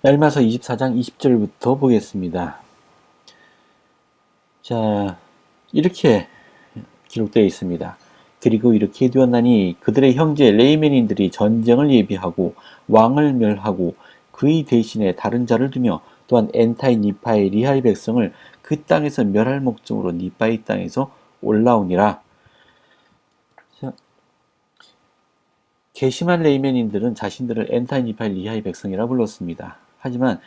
얄마서 24장 20절부터 보겠습니다. 자, 이렇게 기록되어 있습니다. 그리고 이렇게 되었나니 그들의 형제 레이멘인들이 전쟁을 예비하고 왕을 멸하고 그의 대신에 다른 자를 두며 또한 엔타이 니파의 리하의 백성을 그 땅에서 멸할 목적으로 니파의 땅에서 올라오니라. 자, 괘씸한 레이멘인들은 자신들을 엔타이 니파의 리하의 백성이라 불렀습니다. 하지만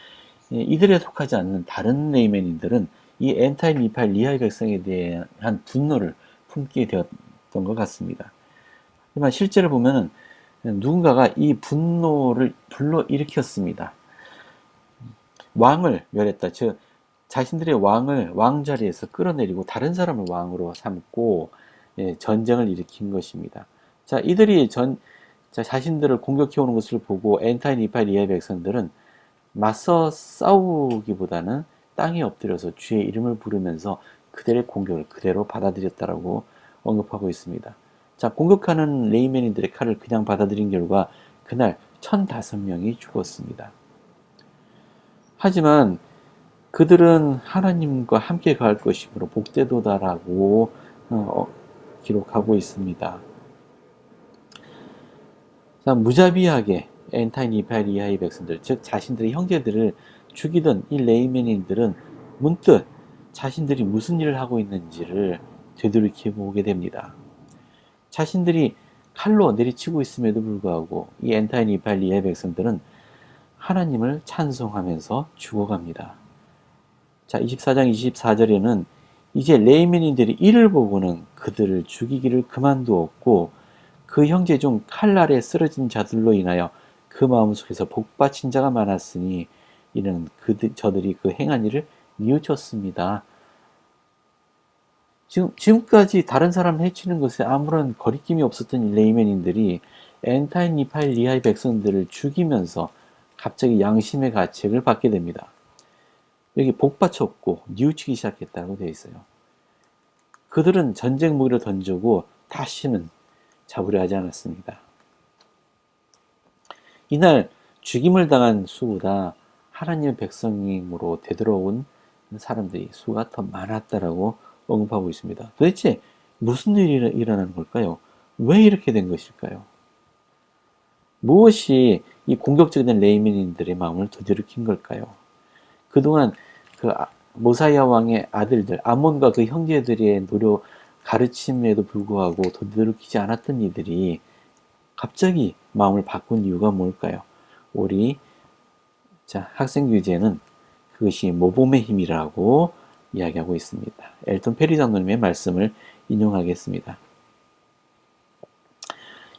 이들에 속하지 않는 다른 레이멘인들은 이 엔타이 니파의 리하의 백성에 대한 분노를 품게 되었던 것 같습니다. 하지만 실제로 보면은 누군가가 이 분노를 불러일으켰습니다. 왕을 멸했다. 즉 자신들의 왕을 왕자리에서 끌어내리고 다른 사람을 왕으로 삼고 전쟁을 일으킨 것입니다. 자, 이들이 자신들을 공격해오는 것을 보고 엔타이 니파의 리하의 백성들은 맞서 싸우기보다는 땅에 엎드려서 주의 이름을 부르면서 그들의 공격을 그대로 받아들였다라고 언급하고 있습니다. 자, 공격하는 레이멘인들의 칼을 그냥 받아들인 결과 그날 1005명이 죽었습니다. 하지만 그들은 하나님과 함께 갈 것이므로 복되도다라고 기록하고 있습니다. 자, 무자비하게 엔타이 니파의 리하의 백성들, 즉 자신들의 형제들을 죽이던 이 레이멘인들은 문득 자신들이 무슨 일을 하고 있는지를 되돌이켜 보게 됩니다. 자신들이 칼로 내리치고 있음에도 불구하고 이 엔타이 니파의 리하의 백성들은 하나님을 찬송하면서 죽어갑니다. 자, 24장 24절에는 이제 레이멘인들이 이를 보고는 그들을 죽이기를 그만두었고 그 형제 중 칼날에 쓰러진 자들로 인하여 그 마음속에서 복받친 자가 많았으니 이는 저들이 그 행한 일을 뉘우쳤습니다. 지금까지 다른 사람을 해치는 것에 아무런 거리낌이 없었던 레이멘인들이 엔타이 니파의 리하의 백성들을 죽이면서 갑자기 양심의 가책을 받게 됩니다. 여기 복받쳤고 뉘우치기 시작했다고 되어 있어요. 그들은 전쟁 무기를 던지고 다시는 잡으려 하지 않았습니다. 이날 죽임을 당한 수보다 하나님의 백성으로 되돌아온 사람들이 수가 더 많았다라고 언급하고 있습니다. 도대체 무슨 일이 일어나는 걸까요? 왜 이렇게 된 것일까요? 무엇이 이 공격적인 레이멘인들의 마음을 되돌이킨 걸까요? 그동안 그 모사야 왕의 아들들 아몬과 그 형제들의 노력 가르침에도 불구하고 되돌이키지 않았던 이들이 갑자기 마음을 바꾼 이유가 뭘까요? 우리 학생 교재는 그것이 모범의 힘이라고 이야기하고 있습니다. 엘턴 페리 장로님의 말씀을 인용하겠습니다.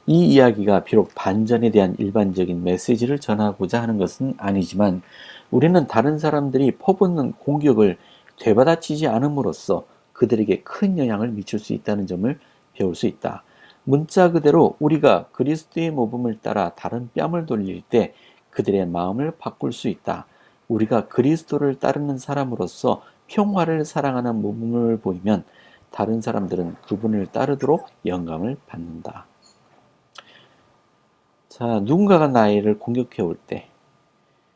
이 이야기가 비록 반전에 대한 일반적인 메시지를 전하고자 하는 것은 아니지만 우리는 다른 사람들이 퍼붓는 공격을 되받아치지 않음으로써 그들에게 큰 영향을 미칠 수 있다는 점을 배울 수 있다. 문자 그대로 우리가 그리스도의 모범을 따라 다른 뺨을 돌릴 때 그들의 마음을 바꿀 수 있다. 우리가 그리스도를 따르는 사람으로서 평화를 사랑하는 모범을 보이면 다른 사람들은 그분을 따르도록 영감을 받는다. 자, 누군가가 나를 공격해 올 때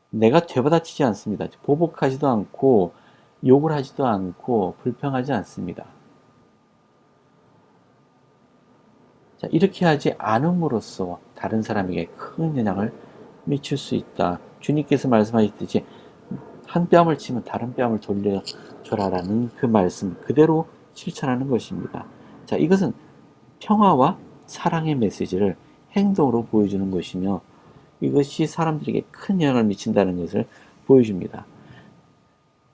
내가 되받아치지 않습니다. 보복하지도 않고 욕을 하지도 않고 불평하지 않습니다. 자, 이렇게 하지 않음으로써 다른 사람에게 큰 영향을 미칠 수 있다. 주님께서 말씀하셨듯이 한 뺨을 치면 다른 뺨을 돌려줘라라는 그 말씀 그대로 실천하는 것입니다. 자, 이것은 평화와 사랑의 메시지를 행동으로 보여주는 것이며 이것이 사람들에게 큰 영향을 미친다는 것을 보여줍니다.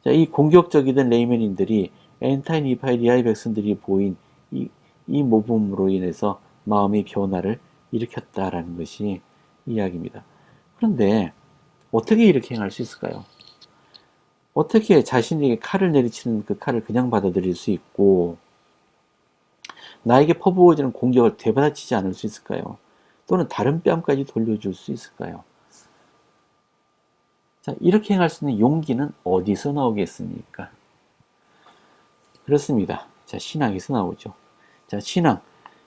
자, 이 공격적이던 레이멘인들이 엔타이 니파의 리하의 백성들이 보인 이 모범으로 인해서 마음의 변화를 일으켰다라는 것이 이야기입니다. 그런데 어떻게 이렇게 행할 수 있을까요? 어떻게 자신에게 칼을 내리치는 그 칼을 그냥 받아들일 수 있고 나에게 퍼부어지는 공격을 되받아치지 않을 수 있을까요? 또는 다른 뺨까지 돌려줄 수 있을까요? 자, 이렇게 행할 수 있는 용기는 어디서 나오겠습니까? 그렇습니다. 자, 신앙에서 나오죠. 자, 신앙.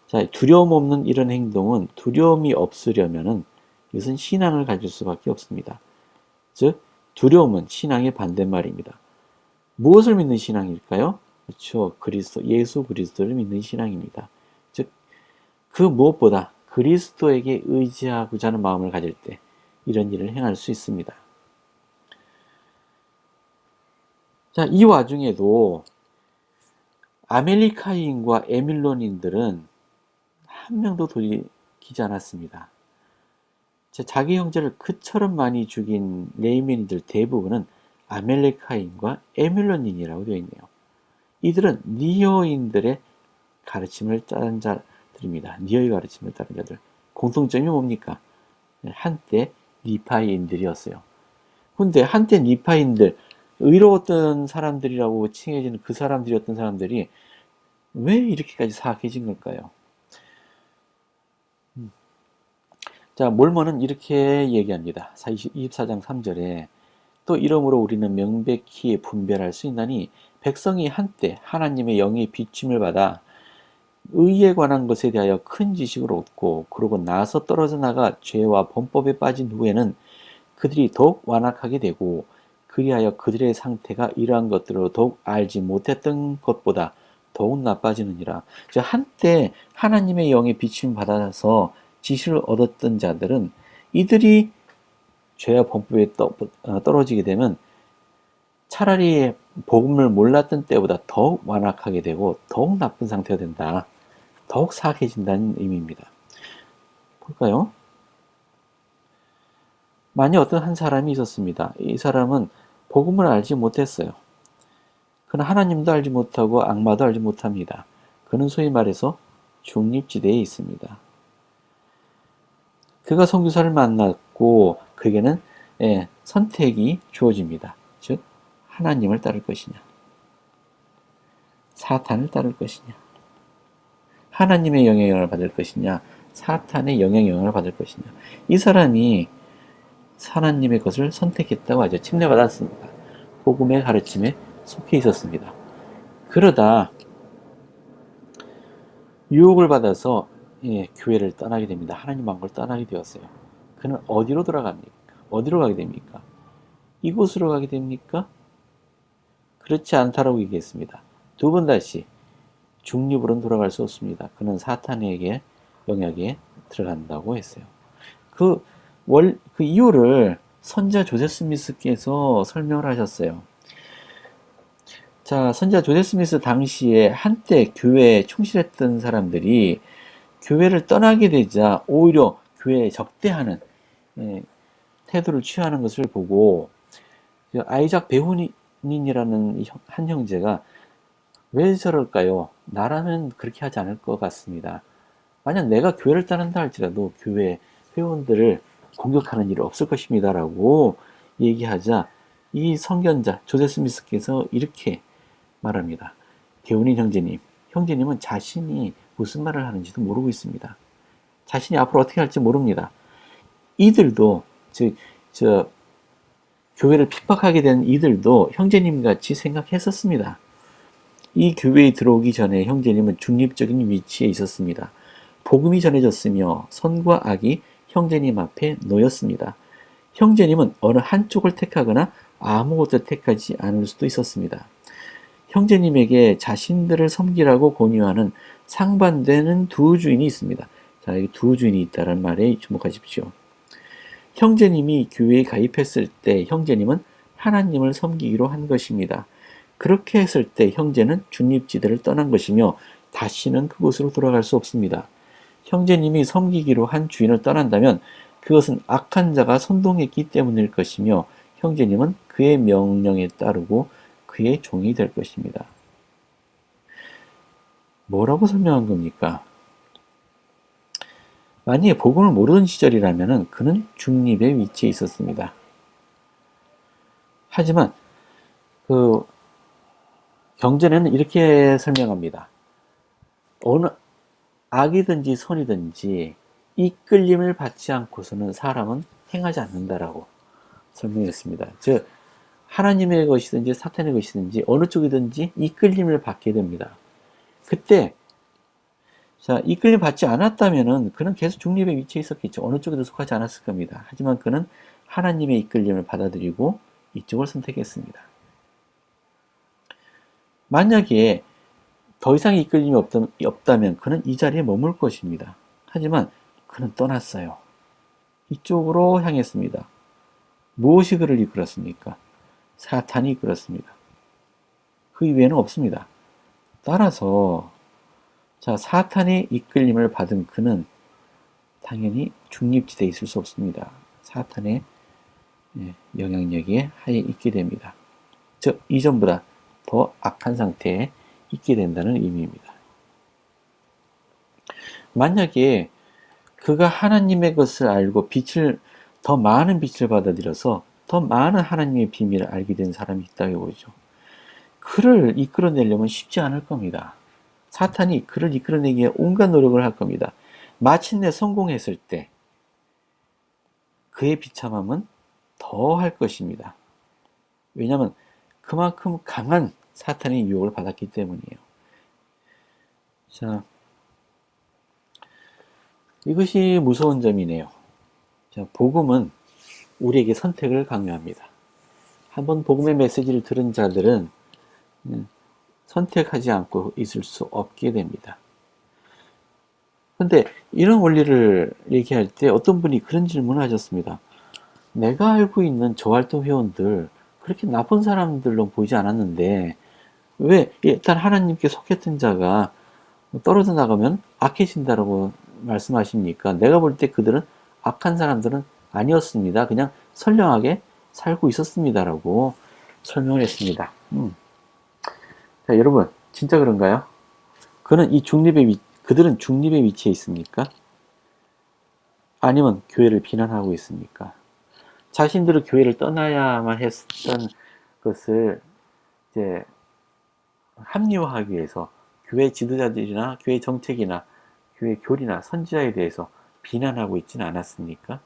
자, 두려움 없는 이런 행동은 두려움이 없으려면은 이것은 신앙을 가질 수밖에 없습니다. 즉, 두려움은 신앙의 반대말입니다. 무엇을 믿는 신앙일까요? 그렇죠. 예수 그리스도를 믿는 신앙입니다. 즉, 그 무엇보다 그리스도에게 의지하고자 하는 마음을 가질 때 이런 일을 행할 수 있습니다. 자, 이 와중에도 아멜리카인과 에밀론인들은 한 명도 돌이키지 않았습니다. 자기 형제를 그처럼 많이 죽인 레이민인들 대부분은 아멜리카인과 에밀론인이라고 되어 있네요. 이들은 니어인들의 가르침을 따른 자들입니다. 니어의 가르침을 따른 자들. 공통점이 뭡니까? 한때 니파인들이었어요. 근데 한때 니파인들, 의로웠던 사람들이라고 칭해지는 그 사람들이었던 사람들이 왜 이렇게까지 사악해진 걸까요? 자, 몰몬은 이렇게 얘기합니다. 24장 3절에 또 이러므로 우리는 명백히 분별할 수 있나니 백성이 한때 하나님의 영의 비침을 받아 의에 관한 것에 대하여 큰 지식을 얻고 그러고 나서 떨어져 나가 죄와 범법에 빠진 후에는 그들이 더욱 완악하게 되고 그리하여 그들의 상태가 이러한 것들로 더욱 알지 못했던 것보다 더욱 나빠지느니라. 한때 하나님의 영의 비침을 받아서 지식을 얻었던 자들은 이들이 죄와 범법에 떨어지게 되면 차라리 복음을 몰랐던 때보다 더욱 완악하게 되고 더욱 나쁜 상태가 된다. 더욱 사악해진다는 의미입니다. 볼까요? 만약 어떤 한 사람이 있었습니다. 이 사람은 복음을 알지 못했어요. 그는 하나님도 알지 못하고 악마도 알지 못합니다. 그는 소위 말해서 중립지대에 있습니다. 그가 선교사를 만났고 그에게는 선택이 주어집니다. 즉 하나님을 따를 것이냐 사탄을 따를 것이냐 하나님의 영향을 받을 것이냐 사탄의 영향을 받을 것이냐. 이 사람이 하나님의 것을 선택했다고 하죠. 침례받았습니다. 복음의 가르침에 속해 있었습니다. 그러다 유혹을 받아서 교회를 떠나게 됩니다. 하나님 왕국을 떠나게 되었어요. 그는 어디로 돌아갑니까? 어디로 가게 됩니까? 이곳으로 가게 됩니까? 그렇지 않다라고 얘기했습니다. 두 번 다시 중립으로는 돌아갈 수 없습니다. 그는 사탄에게 영역에 들어간다고 했어요. 그 이유를 선자 조세 스미스께서 설명을 하셨어요. 자, 선자 조세 스미스 당시에 한때 교회에 충실했던 사람들이 교회를 떠나게 되자 오히려 교회에 적대하는 태도를 취하는 것을 보고 아이작 베호닌이라는 한 형제가 왜 저럴까요? 나라면 그렇게 하지 않을 것 같습니다. 만약 내가 교회를 떠난다 할지라도 교회 회원들을 공격하는 일은 없을 것입니다. 라고 얘기하자 이 선견자 조세 스미스께서 이렇게 말합니다. 베호닌 형제님은 자신이 무슨 말을 하는지도 모르고 있습니다. 자신이 앞으로 어떻게 할지 모릅니다. 이들도 교회를 핍박하게 된 이들도 형제님 같이 생각했었습니다. 이 교회에 들어오기 전에 형제님은 중립적인 위치에 있었습니다. 복음이 전해졌으며 선과 악이 형제님 앞에 놓였습니다. 형제님은 어느 한쪽을 택하거나 아무것도 택하지 않을 수도 있었습니다. 형제님에게 자신들을 섬기라고 권유하는 상반되는 두 주인이 있습니다. 자, 여기 두 주인이 있다는 말에 주목하십시오. 형제님이 교회에 가입했을 때 형제님은 하나님을 섬기기로 한 것입니다. 그렇게 했을 때 형제는 중립지대를 떠난 것이며 다시는 그곳으로 돌아갈 수 없습니다. 형제님이 섬기기로 한 주인을 떠난다면 그것은 악한 자가 선동했기 때문일 것이며 형제님은 그의 명령에 따르고 그의 종이 될 것입니다. 뭐라고 설명한 겁니까? 만약에 복음을 모르던 시절이라면 그는 중립의 위치에 있었습니다. 하지만 경전에는 이렇게 설명합니다. 어느 악이든지 선이든지 이끌림을 받지 않고서는 사람은 행하지 않는다라고 설명했습니다. 즉 하나님의 것이든지 사탄의 것이든지 어느 쪽이든지 이끌림을 받게 됩니다. 그때 이끌림 받지 않았다면은 그는 계속 중립의 위치에 있었겠죠. 어느 쪽에도 속하지 않았을 겁니다. 하지만 그는 하나님의 이끌림을 받아들이고 이쪽을 선택했습니다. 만약에 더 이상 이끌림이 없다면 그는 이 자리에 머물 것입니다. 하지만 그는 떠났어요. 이쪽으로 향했습니다. 무엇이 그를 이끌었습니까? 사탄이 이끌었습니다. 그 이외에는 없습니다. 따라서 자, 사탄의 이끌림을 받은 그는 당연히 중립지대에 있을 수 없습니다. 사탄의 영향력에 하에 있게 됩니다. 즉 이전보다 더 악한 상태에 있게 된다는 의미입니다. 만약에 그가 하나님의 것을 알고 더 많은 빛을 받아들여서 더 많은 하나님의 비밀을 알게 된 사람이 있다고 보죠. 그를 이끌어내려면 쉽지 않을 겁니다. 사탄이 그를 이끌어내기에 온갖 노력을 할 겁니다. 마침내 성공했을 때 그의 비참함은 더 할 것입니다. 왜냐하면 그만큼 강한 사탄의 유혹을 받았기 때문이에요. 자, 이것이 무서운 점이네요. 자, 복음은 우리에게 선택을 강요합니다. 한번 복음의 메시지를 들은 자들은 선택하지 않고 있을 수 없게 됩니다. 그런데 이런 원리를 얘기할 때 어떤 분이 그런 질문을 하셨습니다. 내가 알고 있는 저활동 회원들 그렇게 나쁜 사람들로 보이지 않았는데 왜 일단 하나님께 속했던 자가 떨어져 나가면 악해진다라고 말씀하십니까? 내가 볼 때 그들은 악한 사람들은 아니었습니다. 그냥 선량하게 살고 있었습니다라고 설명을 했습니다. 자, 여러분 진짜 그런가요? 그들은 중립의 위치에 있습니까? 아니면 교회를 비난하고 있습니까? 자신들은 교회를 떠나야만 했던 것을 이제 합리화하기 위해서 교회 지도자들이나 교회 정책이나 교회 교리나 선지자에 대해서 비난하고 있지는 않았습니까?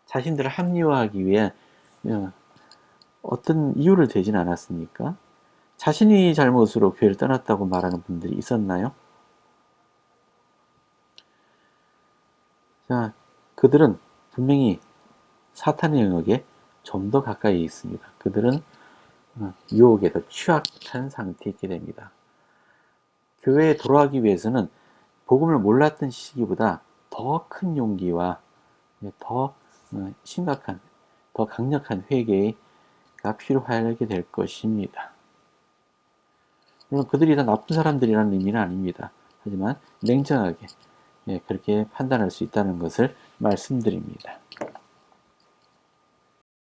자신들을 합리화하기 위해 어떤 이유를 대지는 않았습니까? 자신이 잘못으로 교회를 떠났다고 말하는 분들이 있었나요? 자, 그들은 분명히 사탄의 영역에 좀 더 가까이 있습니다. 그들은 유혹에 더 취약한 상태에 있게 됩니다. 교회에 돌아가기 위해서는 복음을 몰랐던 시기보다 더 큰 용기와 더 심각한, 더 강력한 회개가 필요하게 될 것입니다. 물론 그들이 다 나쁜 사람들이라는 의미는 아닙니다. 하지만 냉정하게 그렇게 판단할 수 있다는 것을 말씀드립니다.